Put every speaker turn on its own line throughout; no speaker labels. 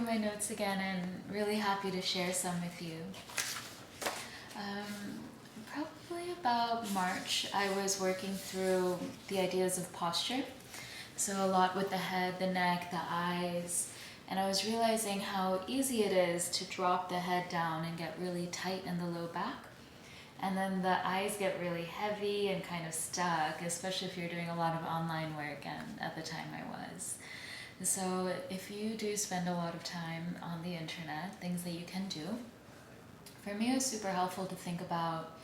my notes again and really happy to share some with you. Probably about March, I was working through the ideas of posture. So a lot with the head, the neck, the eyes, and I was realizing how easy it is to drop the head down and get really tight in the low back. And then the eyes get really heavy and kind of stuck, especially if you're doing a lot of online work, and at the time I was. So if you do spend a lot of time on the internet, things that you can do, for me it was super helpful to think about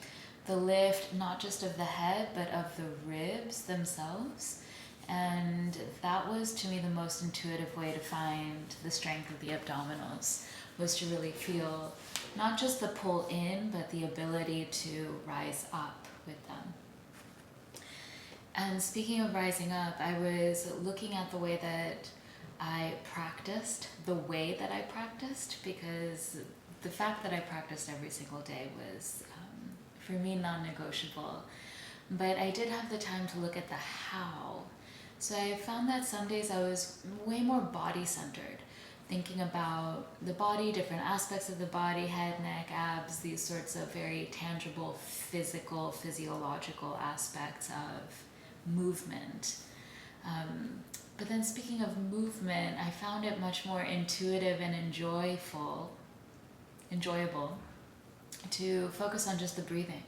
the lift, not just of the head, but of the ribs themselves. And that was, to me, the most intuitive way to find the strength of the abdominals, was to really feel not just the pull in, but the ability to rise up with them. And speaking of rising up, I was looking at the way that I practiced, because the fact that I practiced every single day was, for me, non-negotiable. But I did have the time to look at the how. So I found that some days I was way more body-centered, thinking about the body, different aspects of the body, head, neck, abs, these sorts of very tangible, physical, physiological aspects of movement. But then speaking of movement, I found it much more intuitive and enjoyable to focus on just the breathing.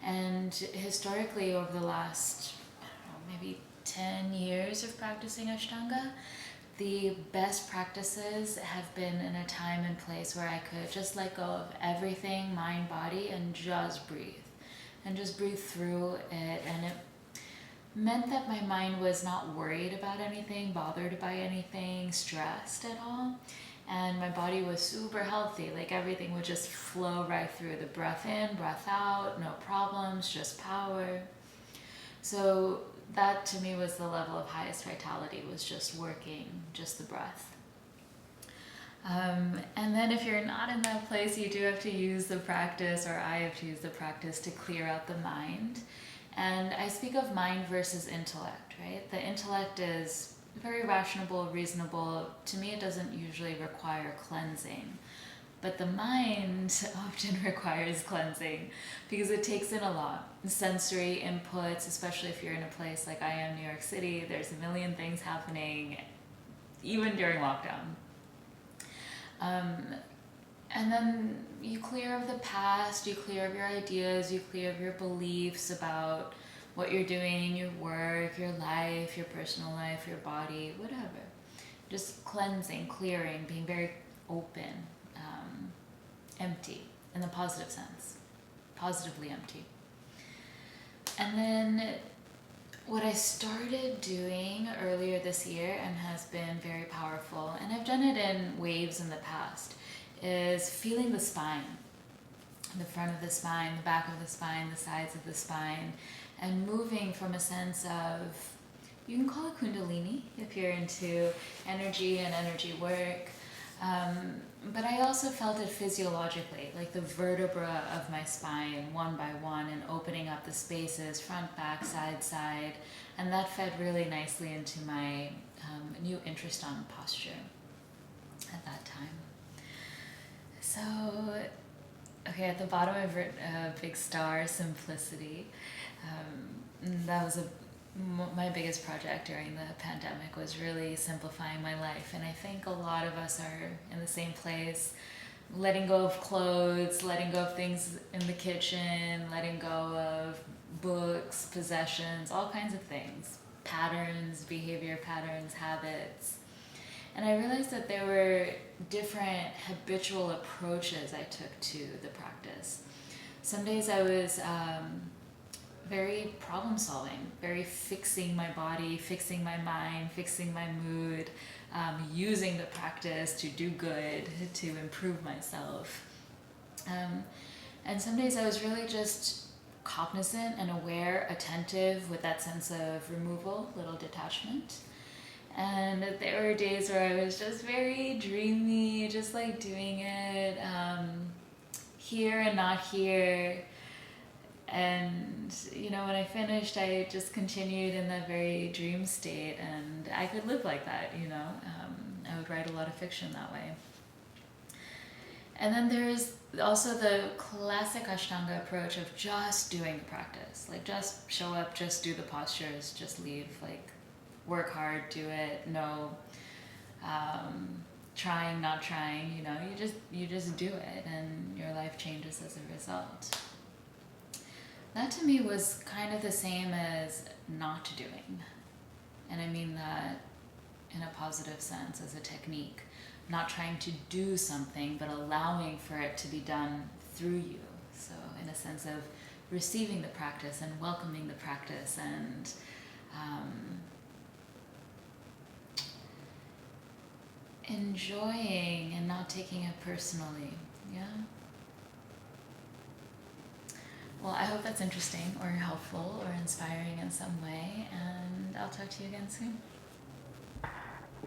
And historically, over the last, maybe 10 years of practicing Ashtanga, the best practices have been in a time and place where I could just let go of everything, mind, body, and just breathe. And just breathe through it. And it meant that my mind was not worried about anything, bothered by anything, stressed at all. And my body was super healthy, like everything would just flow right through. The breath in, breath out, no problems, just power. So that to me was the level of highest vitality, was just working, just the breath. And then if you're not in that place, you do have to use the practice, or I have to use the practice to clear out the mind. And I speak of mind versus intellect, right? The intellect is very rational, reasonable. To me, it doesn't usually require cleansing. But the mind often requires cleansing because it takes in a lot. Sensory inputs, especially if you're in a place like I am, New York City, there's a million things happening, even during lockdown. And then you clear of the past, you clear of your ideas, you clear of your beliefs about what you're doing, your work, your life, your personal life, your body, whatever. Just cleansing, clearing, being very open, empty in the positive sense, positively empty. And then what I started doing earlier this year and has been very powerful, and I've done it in waves in the past, is feeling the spine, the front of the spine, the back of the spine, the sides of the spine, and moving from a sense of, you can call it Kundalini if you're into energy and energy work, but I also felt it physiologically, like the vertebra of my spine, one by one, and opening up the spaces, front, back, side, and that fed really nicely into my new interest on posture at that time. So, okay, at the bottom I've written a big star, simplicity. That was my biggest project during the pandemic, was really simplifying my life. And I think a lot of us are in the same place, letting go of clothes, letting go of things in the kitchen, letting go of books, possessions, all kinds of things, patterns, behavior patterns, habits. And I realized that there were different habitual approaches I took to the practice. Some days I was very problem solving, very fixing my body, fixing my mind, fixing my mood, using the practice to do good, to improve myself. And some days I was really just cognizant and aware, attentive, with that sense of removal, little detachment. And there were days where I was just very dreamy, just like doing it here and not here. And when I finished, I just continued in that very dream state, and I could live like that. I would write a lot of fiction that way. And then there's also the classic Ashtanga approach of just doing the practice. Like, just show up, just do the postures, just leave. Like, work hard, do it. No trying, not trying. You just do it, and your life changes as a result. That to me was kind of the same as not doing. And I mean that in a positive sense, as a technique. Not trying to do something, but allowing for it to be done through you. So in a sense of receiving the practice and welcoming the practice, and enjoying and not taking it personally. Yeah. Well, I hope that's interesting or helpful or inspiring in some way, and I'll talk to you again soon.